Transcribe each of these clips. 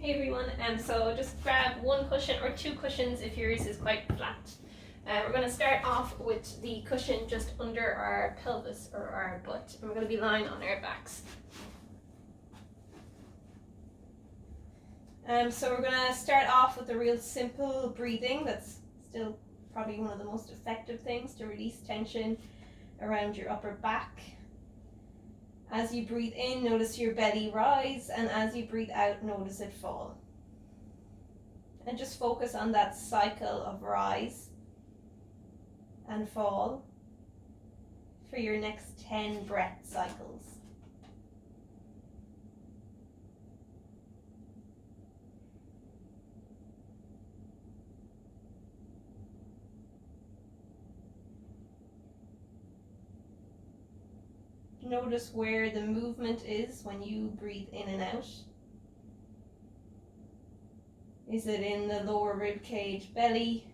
Hey everyone, so just grab one cushion or two cushions if yours is quite flat. We're going to start off with the cushion just under our pelvis or our butt, and we're going to be lying on our backs. So we're going to start off with a real simple breathing. That's still probably one of the most effective things to release tension around your upper back. As you breathe in, notice your belly rise, and as you breathe out, notice it fall. And just focus on that cycle of rise and fall for your next 10 breath cycles. Notice where the movement is when you breathe in and out. Is it in the lower rib cage, belly,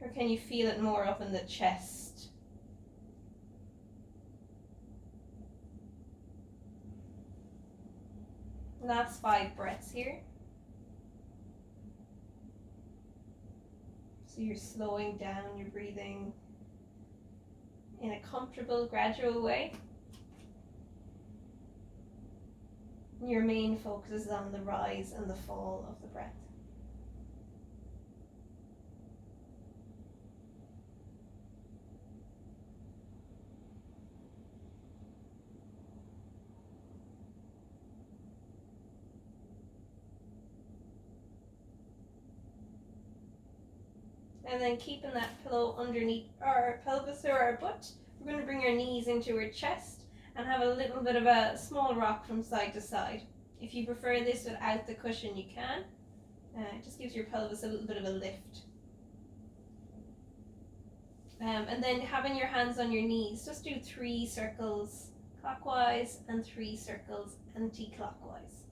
or can you feel it more up in the chest? Last 5 breaths here. So you're slowing down your breathing in a comfortable, gradual way. Your main focus is on the rise and the fall of the breath. And then keeping that pillow underneath our pelvis or our butt, we're going to bring our knees into our chest and have a little bit of a small rock from side to side. If you prefer this without the cushion, you can. It just gives your pelvis a little bit of a lift. And then having your hands on your knees, just do 3 circles clockwise and 3 circles anti-clockwise.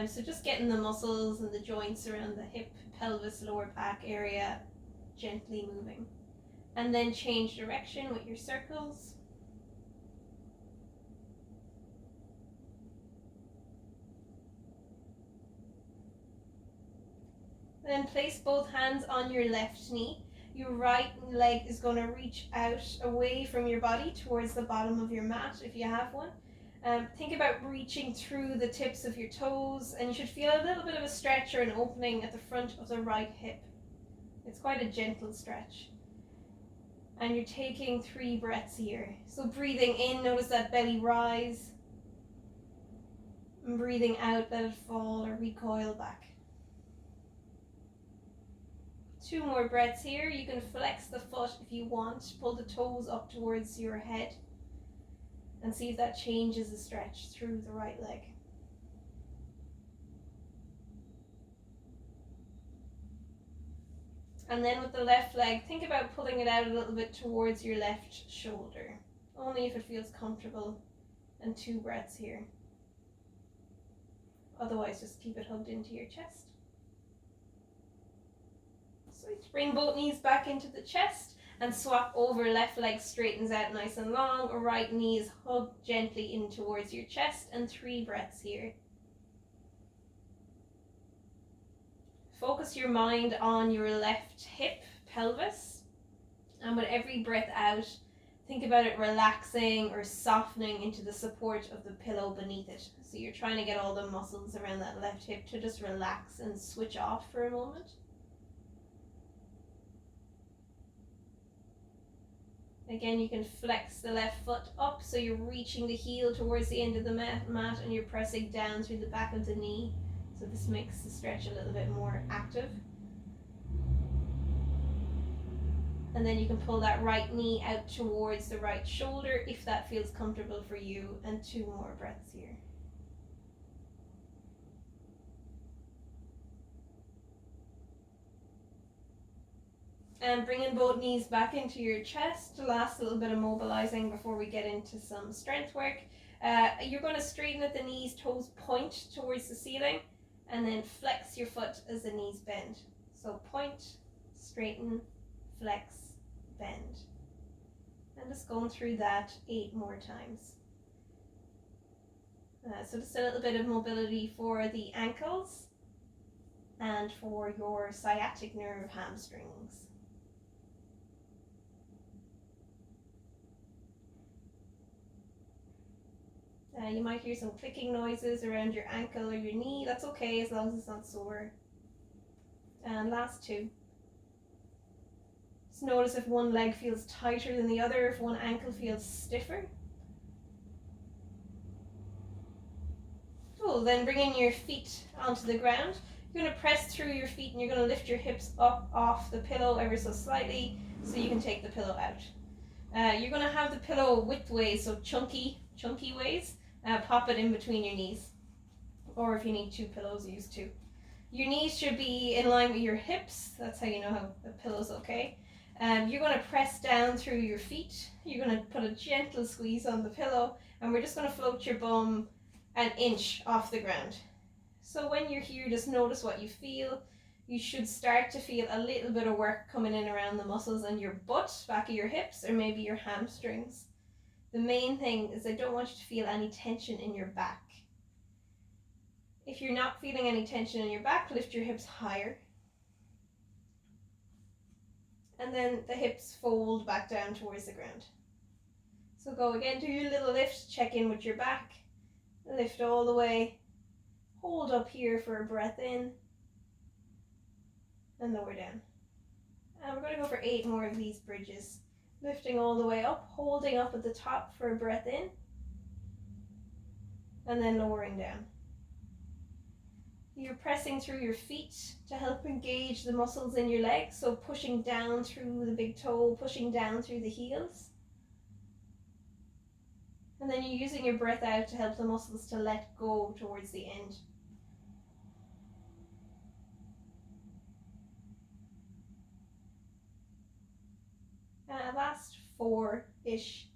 So just getting the muscles and the joints around the hip, pelvis, lower back area gently moving. And then change direction with your circles. Then place both hands on your left knee. Your right leg is going to reach out away from your body towards the bottom of your mat if you have one. Think about reaching through the tips of your toes, and you should feel a little bit of a stretch or an opening at the front of the right hip. It's quite a gentle stretch. And you're taking 3 breaths here. So breathing in, notice that belly rise. And breathing out, let it fall or recoil back. 2 more breaths here. You can flex the foot if you want. Pull the toes up towards your head. And see if that changes the stretch through the right leg. And then with the left leg, think about pulling it out a little bit towards your left shoulder. Only if it feels comfortable. And 2 breaths here. Otherwise, just keep it hugged into your chest. So bring both knees back into the chest and swap over. Left leg straightens out nice and long. Right knee is hugged gently in towards your chest, and 3 breaths here. Focus your mind on your left hip, pelvis, and with every breath out, think about it relaxing or softening into the support of the pillow beneath it. So you're trying to get all the muscles around that left hip to just relax and switch off for a moment. Again, you can flex the left foot up, so you're reaching the heel towards the end of the mat and you're pressing down through the back of the knee. So this makes the stretch a little bit more active. And then you can pull that right knee out towards the right shoulder if that feels comfortable for you, and 2 more breaths here. And bringing both knees back into your chest. Last little bit of mobilizing before we get into some strength work. You're going to straighten at the knees, toes point towards the ceiling, and then flex your foot as the knees bend. So point, straighten, flex, bend. And just going through that 8 more times. So just a little bit of mobility for the ankles. and for your sciatic nerve hamstrings. You might hear some clicking noises around your ankle or your knee. That's okay as long as it's not sore. And last two. Just notice if one leg feels tighter than the other, if one ankle feels stiffer. Cool, then bringing your feet onto the ground. You're going to press through your feet and you're going to lift your hips up off the pillow ever so slightly so you can take the pillow out. You're going to have the pillow width ways, so chunky ways. Pop it in between your knees, or if you need two pillows, use two. Your knees should be in line with your hips. That's how you know how the pillow's okay. You're going to press down through your feet. You're going to put a gentle squeeze on the pillow, and we're just going to float your bum an inch off the ground. So when you're here, just notice what you feel. You should start to feel a little bit of work coming in around the muscles in your butt, back of your hips, or maybe your hamstrings. The main thing is I don't want you to feel any tension in your back. If you're not feeling any tension in your back, lift your hips higher. And then the hips fold back down towards the ground. So go again, do your little lift, check in with your back. Lift all the way. Hold up here for a breath in. And lower down. And we're going to go for 8 more of these bridges. Lifting all the way up, holding up at the top for a breath in. And then lowering down. You're pressing through your feet to help engage the muscles in your legs. So pushing down through the big toe, pushing down through the heels. And then you're using your breath out to help the muscles to let go towards the end. Last 4-ish.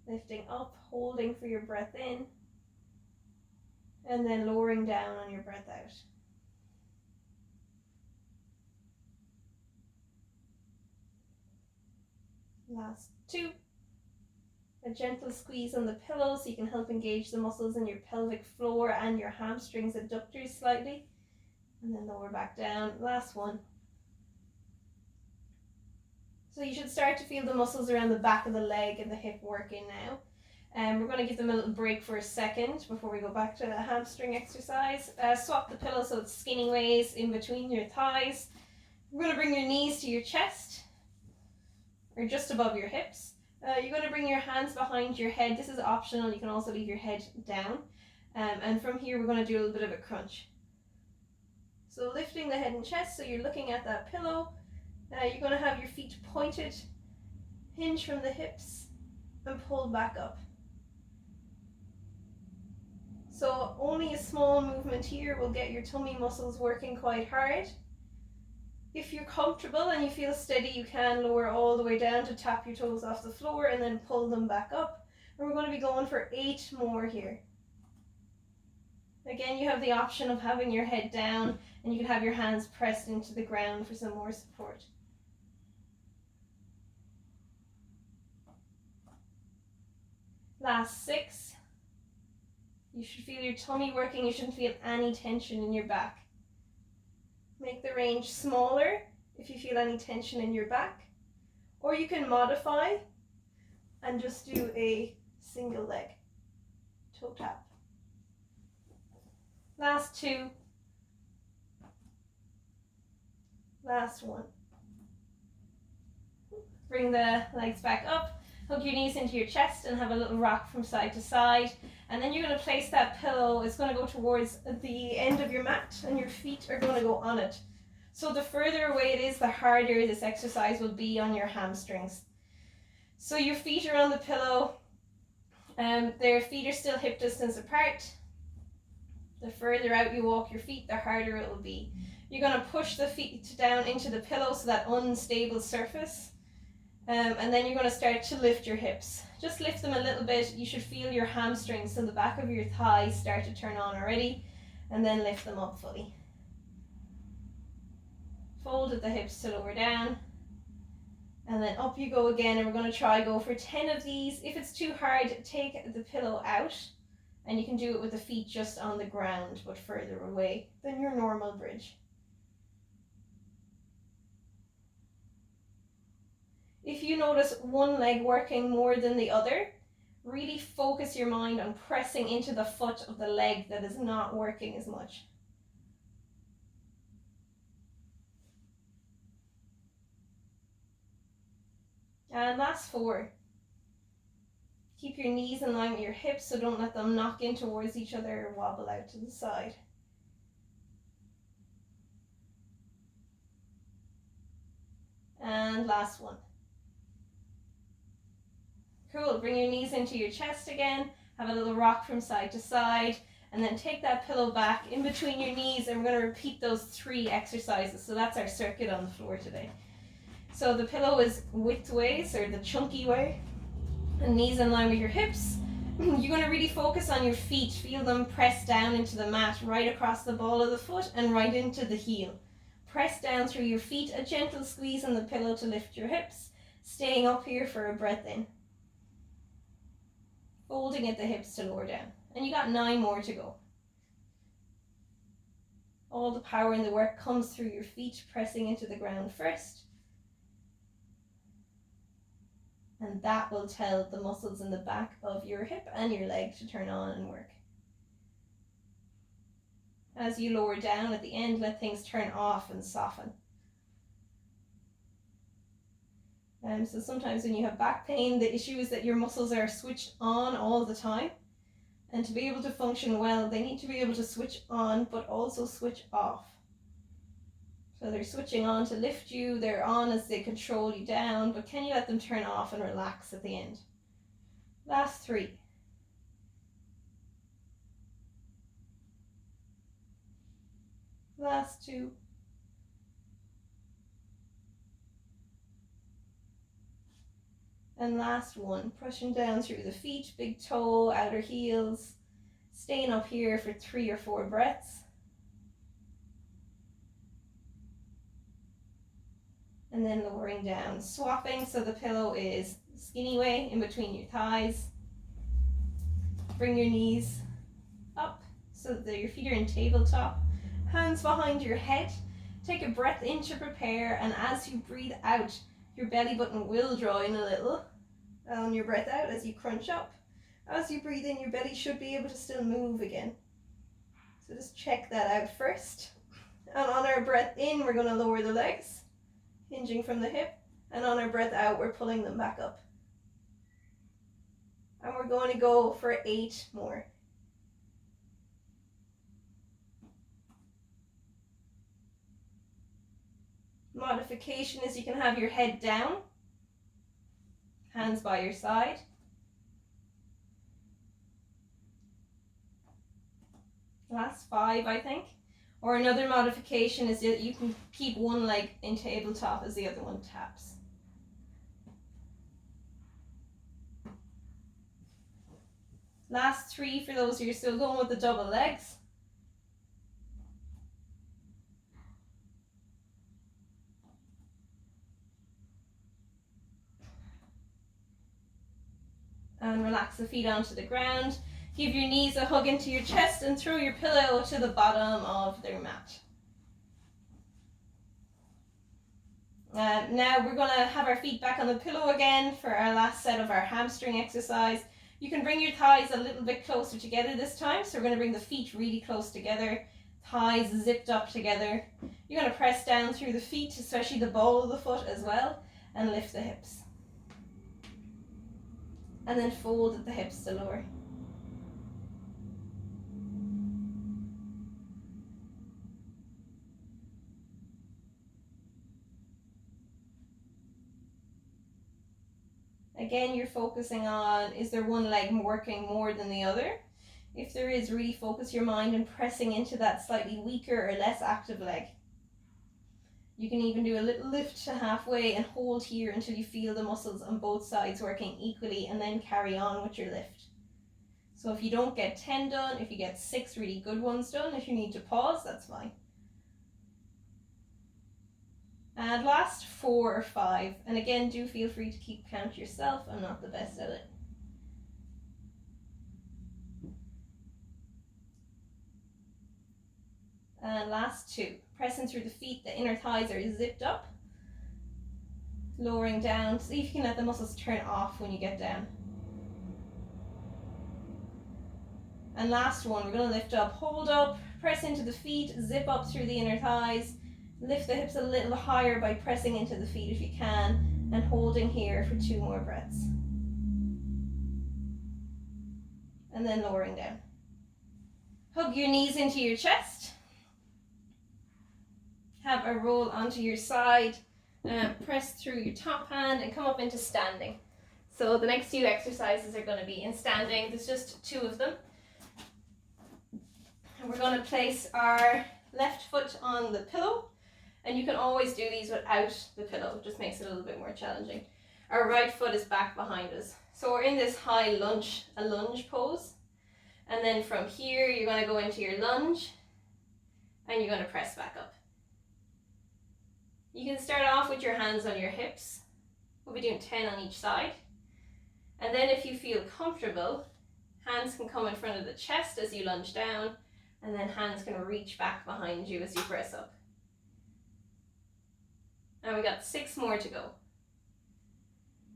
Lifting up, holding for your breath in. And then lowering down on your breath out. Last 2. A gentle squeeze on the pillow so you can help engage the muscles in your pelvic floor and your hamstrings, adductors slightly. And then lower back down. Last 1. So you should start to feel the muscles around the back of the leg and the hip working now. We're going to give them a little break for a second before we go back to the hamstring exercise. Swap the pillow so it's skinny ways in between your thighs. We're going to bring your knees to your chest, or just above your hips. You're going to bring your hands behind your head. This is optional. You can also leave your head down. And from here, we're going to do a little bit of a crunch. So lifting the head and chest, so you're looking at that pillow. You're going to have your feet pointed, hinge from the hips, and pull back up. So only a small movement here will get your tummy muscles working quite hard. If you're comfortable and you feel steady, you can lower all the way down to tap your toes off the floor and then pull them back up. And we're going to be going for 8 more here. Again, you have the option of having your head down, and you can have your hands pressed into the ground for some more support. Last 6. You should feel your tummy working. You shouldn't feel any tension in your back. Make the range smaller if you feel any tension in your back. Or you can modify and just do a single leg toe tap. Last 2. Last 1. Bring the legs back up. Hug your knees into your chest and have a little rock from side to side. And then you're going to place that pillow. It's going to go towards the end of your mat and your feet are going to go on it. So the further away it is, the harder this exercise will be on your hamstrings. So your feet are on the pillow. Their feet are still hip distance apart. The further out you walk your feet, the harder it will be. You're going to push the feet down into the pillow, so that unstable surface. And then you're going to start to lift your hips. Just lift them a little bit. You should feel your hamstrings and the back of your thighs start to turn on already. And then lift them up fully. Fold at the hips to lower down. And then up you go again. And we're going to go for 10 of these. If it's too hard, take the pillow out. And you can do it with the feet just on the ground, but further away than your normal bridge. If you notice one leg working more than the other, really focus your mind on pressing into the foot of the leg that is not working as much. And last 4. Keep your knees in line with your hips, so don't let them knock in towards each other or wobble out to the side. And last 1. Cool, bring your knees into your chest again, have a little rock from side to side, and then take that pillow back in between your knees, and we're going to repeat those 3 exercises. So that's our circuit on the floor today. So the pillow is widthways, or the chunky way, and knees in line with your hips. You're going to really focus on your feet, feel them press down into the mat, right across the ball of the foot and right into the heel. Press down through your feet, a gentle squeeze on the pillow to lift your hips, staying up here for a breath in. Folding at the hips to lower down. And you got 9 more to go. All the power in the work comes through your feet, pressing into the ground first. And that will tell the muscles in the back of your hip and your leg to turn on and work. As you lower down at the end, let things turn off and soften. So sometimes when you have back pain, the issue is that your muscles are switched on all the time. And to be able to function well, they need to be able to switch on, but also switch off. So they're switching on to lift you, they're on as they control you down, but can you let them turn off and relax at the end? Last 3. Last 2. And last 1, pushing down through the feet, big toe, outer heels, staying up here for 3 or 4 breaths. And then lowering down, swapping so the pillow is skinny way in between your thighs. Bring your knees up so that your feet are in tabletop. Hands behind your head. Take a breath in to prepare, and as you breathe out, your belly button will draw in a little. On your breath out as you crunch up. As you breathe in, your belly should be able to still move again. So just check that out first. And on our breath in, we're going to lower the legs, hinging from the hip, and on our breath out, we're pulling them back up. And we're going to go for 8 more. Modification is you can have your head down, hands by your side. Last 5, I think. Or another modification is that you can keep one leg in tabletop as the other one taps. Last 3 for those who are still going with the double legs. And relax the feet onto the ground. Give your knees a hug into your chest and throw your pillow to the bottom of their mat. Now we're going to have our feet back on the pillow again for our last set of our hamstring exercise. You can bring your thighs a little bit closer together this time. So we're going to bring the feet really close together, thighs zipped up together. You're going to press down through the feet, especially the ball of the foot as well, and lift the hips. And then fold at the hips to lower. Again, you're focusing on, is there one leg working more than the other? If there is, really focus your mind on pressing into that slightly weaker or less active leg. You can even do a little lift to halfway and hold here until you feel the muscles on both sides working equally, and then carry on with your lift. So if you don't get 10 done, if you get 6 really good ones done, if you need to pause, that's fine. And last 4 or 5, and again, do feel free to keep count yourself. I'm not the best at it. And last 2, pressing through the feet, the inner thighs are zipped up. lowering down. See if you can let the muscles turn off when you get down. And last one, we're going to lift up, hold up, press into the feet, zip up through the inner thighs, lift the hips a little higher by pressing into the feet if you can, and holding here for 2 more breaths. And then lowering down. Hug your knees into your chest. Have a roll onto your side, press through your top hand and come up into standing. So the next few exercises are going to be in standing. There's just 2 of them. And we're going to place our left foot on the pillow, and you can always do these without the pillow, it just makes it a little bit more challenging. Our right foot is back behind us. So we're in this high lunge, a lunge pose. And then from here, you're going to go into your lunge, and you're going to press back up. You can start off with your hands on your hips. We'll be doing 10 on each side. And then if you feel comfortable, hands can come in front of the chest as you lunge down, and then hands can reach back behind you as you press up. And we got 6 more to go.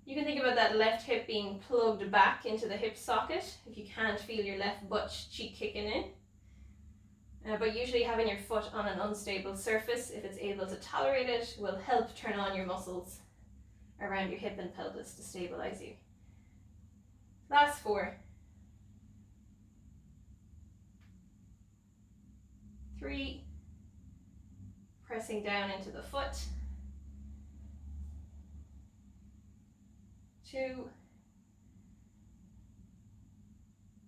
You can think about that left hip being plugged back into the hip socket if you can't feel your left butt cheek kicking in. But usually having your foot on an unstable surface, if it's able to tolerate it, will help turn on your muscles around your hip and pelvis to stabilize you. Last 4. 3. Pressing down into the foot. 2.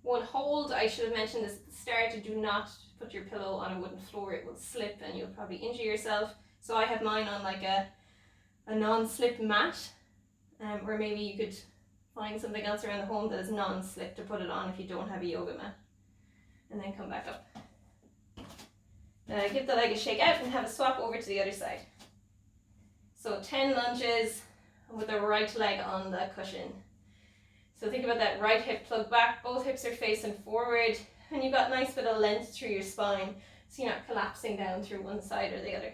1, hold. I should have mentioned this at the start. Do not put your pillow on a wooden floor. It will slip and you'll probably injure yourself. So I have mine on like a non-slip mat, or maybe you could find something else around the home that is non-slip to put it on if you don't have a yoga mat. And then come back up. Give the leg a shake out and have a swap over to the other side. So 10 lunges with the right leg on the cushion. So think about that right hip plugged back, both hips are facing forward, and you've got a nice bit of length through your spine, so you're not collapsing down through one side or the other.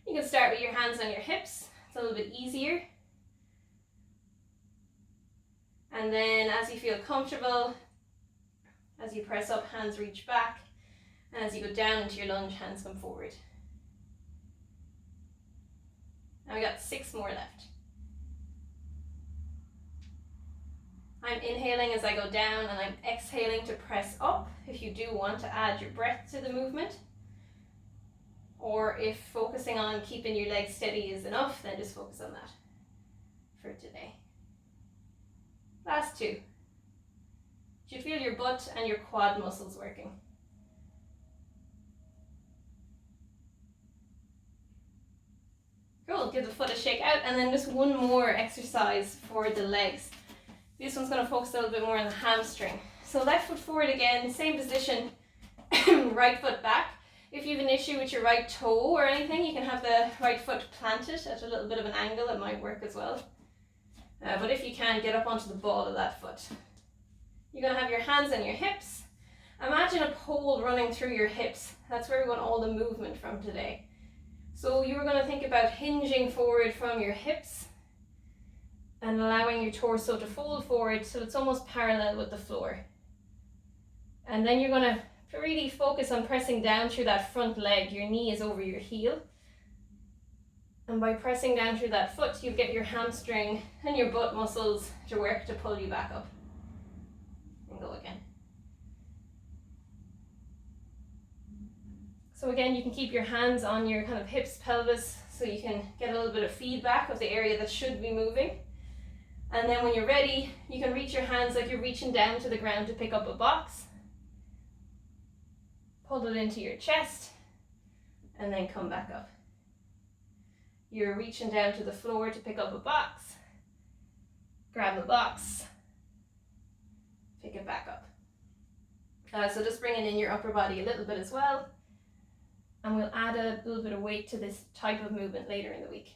You can start with your hands on your hips, it's a little bit easier. And then as you feel comfortable, as you press up, hands reach back, and as you go down into your lunge, hands come forward. Now we got 6 more left. I'm inhaling as I go down and I'm exhaling to press up if you do want to add your breath to the movement. Or if focusing on keeping your legs steady is enough, then just focus on that for today. Last 2. Do you feel your butt and your quad muscles working? Cool, give the foot a shake out, and then just 1 more exercise for the legs. This one's going to focus a little bit more on the hamstring. So left foot forward again, same position, right foot back. If you have an issue with your right toe or anything, you can have the right foot planted at a little bit of an angle, it might work as well. But if you can, get up onto the ball of that foot. You're going to have your hands on your hips. Imagine a pole running through your hips. That's where we want all the movement from today. So you were going to think about hinging forward from your hips and allowing your torso to fold forward so it's almost parallel with the floor. And then you're going to really focus on pressing down through that front leg. Your knee is over your heel. And by pressing down through that foot, you get your hamstring and your butt muscles to work to pull you back up. And go again. So again, you can keep your hands on your kind of hips, pelvis, so you can get a little bit of feedback of the area that should be moving. And then when you're ready, you can reach your hands like you're reaching down to the ground to pick up a box. Pull it into your chest, and then come back up. You're reaching down to the floor to pick up a box. Grab the box, pick it back up. So just bringing in your upper body a little bit as well. And we'll add a little bit of weight to this type of movement later in the week.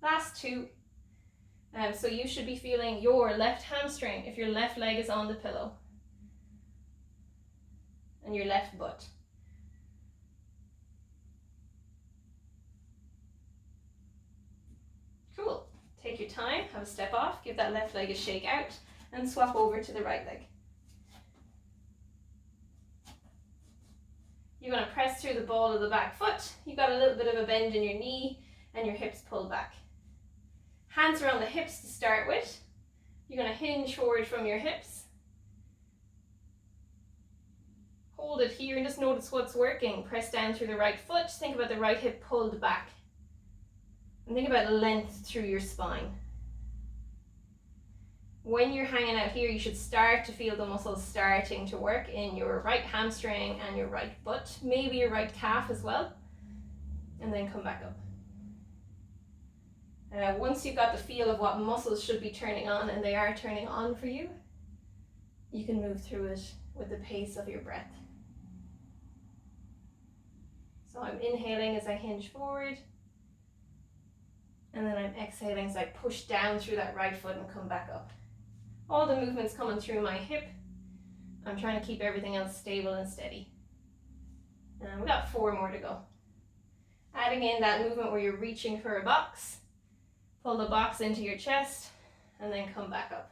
Last 2. So you should be feeling your left hamstring if your left leg is on the pillow. And your left butt. your time, have a step off, give that left leg a shake out, and swap over to the right leg. You're going to press through the ball of the back foot. You've got a little bit of a bend in your knee and your hips pulled back. Hands around the hips to start with. You're going to hinge forward from your hips. Hold it here and just notice what's working. Press down through the right foot. Think about the right hip pulled back. And think about length through your spine. When you're hanging out here, you should start to feel the muscles starting to work in your right hamstring and your right butt, maybe your right calf as well. And then come back up. Once you've got the feel of what muscles should be turning on, and they are turning on for you, you can move through it with the pace of your breath. So I'm inhaling as I hinge forward, and then I'm exhaling as I push down through that right foot and come back up. All the movements coming through my hip. I'm trying to keep everything else stable and steady. And we've got 4 more to go. Adding in that movement where you're reaching for a box. Pull the box into your chest and then come back up.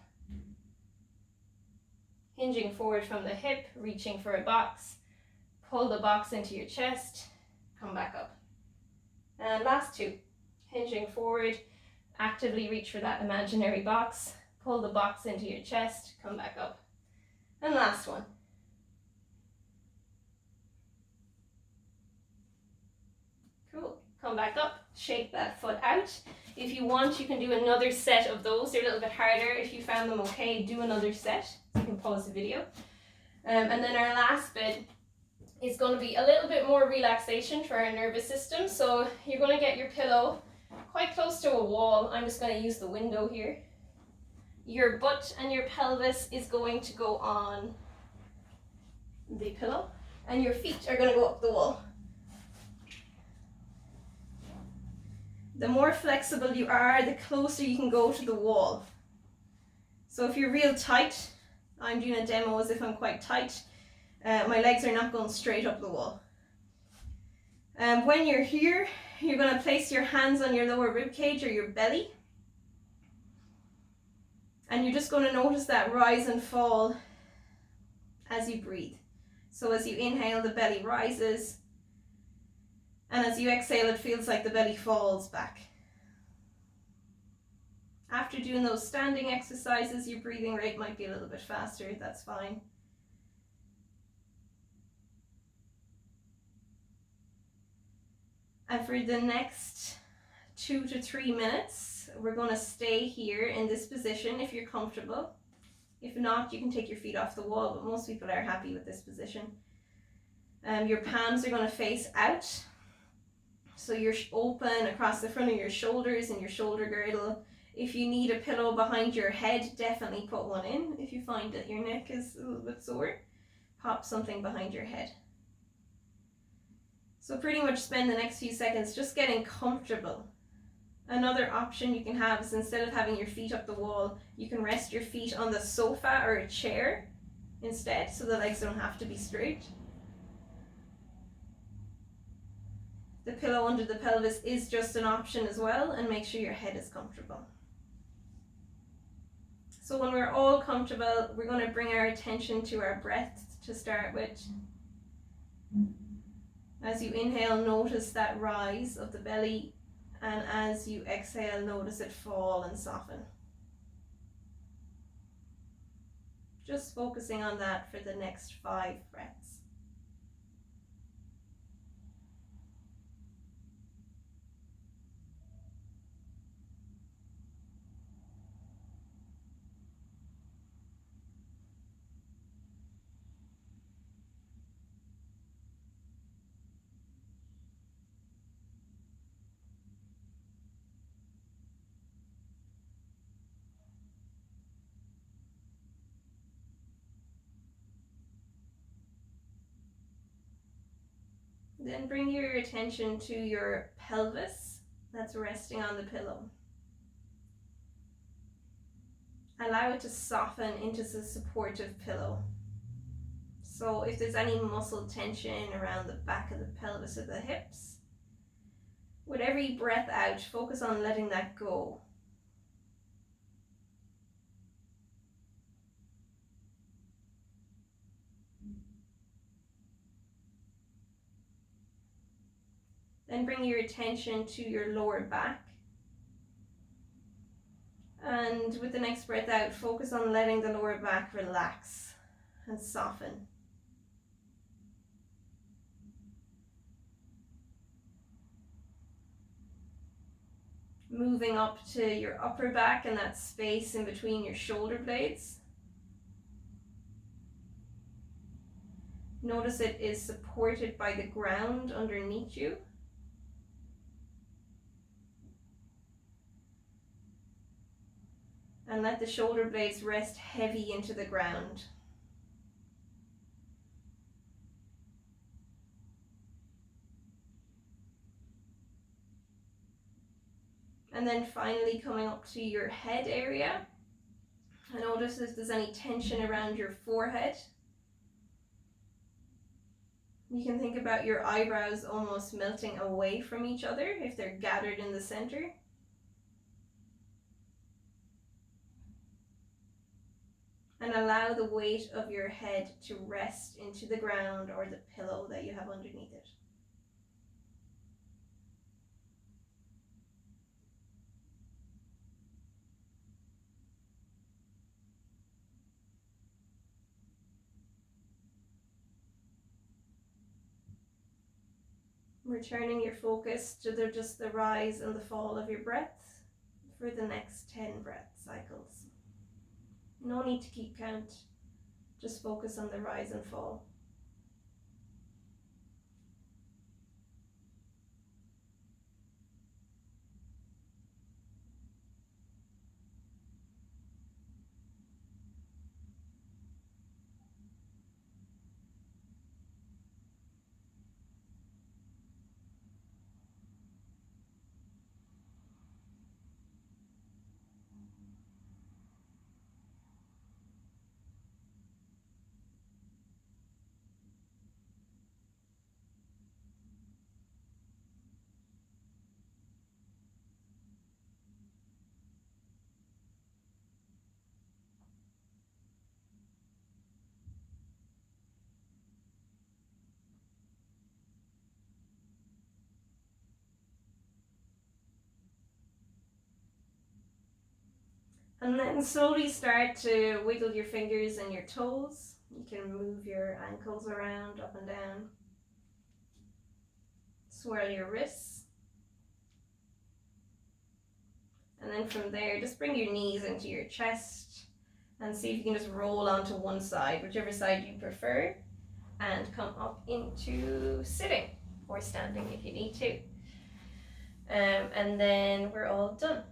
Hinging forward from the hip, reaching for a box. Pull the box into your chest, come back up. And last 2. Hinging forward, actively reach for that imaginary box. Pull the box into your chest, come back up. And last one. Cool. Come back up, shake that foot out. If you want, you can do another set of those. They're a little bit harder. If you found them okay, do another set. You can pause the video. And then our last bit is going to be a little bit more relaxation for our nervous system. So you're going to get your pillow quite close to a wall. I'm just going to use the window here. Your butt and your pelvis is going to go on the pillow, and your feet are going to go up the wall. The more flexible you are, the closer you can go to the wall. So if you're real tight, I'm doing a demo as if I'm quite tight, my legs are not going straight up the wall. When you're here, you're going to place your hands on your lower rib cage or your belly. And you're just going to notice that rise and fall as you breathe. So as you inhale, the belly rises. And as you exhale, it feels like the belly falls back. After doing those standing exercises, your breathing rate might be a little bit faster. That's fine. And for the next 2 to 3 minutes, we're going to stay here in this position if you're comfortable. If not, you can take your feet off the wall, but most people are happy with this position. Your palms are going to face out. So you're open across the front of your shoulders and your shoulder girdle. If you need a pillow behind your head, definitely put one in. If you find that your neck is a little bit sore, pop something behind your head. So pretty much spend the next few seconds just getting comfortable. Another option you can have is, instead of having your feet up the wall, you can rest your feet on the sofa or a chair instead, so the legs don't have to be straight. The pillow under the pelvis is just an option as well, and make sure your head is comfortable. So when we're all comfortable, we're going to bring our attention to our breath to start with. As you inhale, notice that rise of the belly, and as you exhale, notice it fall and soften. Just focusing on that for the next 5 breaths. Then bring your attention to your pelvis that's resting on the pillow. Allow it to soften into the supportive pillow. So if there's any muscle tension around the back of the pelvis or the hips, with every breath out, focus on letting that go. Then bring your attention to your lower back. And with the next breath out, focus on letting the lower back relax and soften. Moving up to your upper back and that space in between your shoulder blades. Notice it is supported by the ground underneath you. And let the shoulder blades rest heavy into the ground. And then finally coming up to your head area. And notice if there's any tension around your forehead. You can think about your eyebrows almost melting away from each other if they're gathered in the center. And allow the weight of your head to rest into the ground or the pillow that you have underneath it. Returning your focus to just the rise and the fall of your breath for the next 10 breath cycles. No need to keep count, just focus on the rise and fall. And then slowly start to wiggle your fingers and your toes. You can move your ankles around, up and down. Swirl your wrists. And then from there, just bring your knees into your chest and see if you can just roll onto one side, whichever side you prefer, and come up into sitting or standing if you need to. And then we're all done.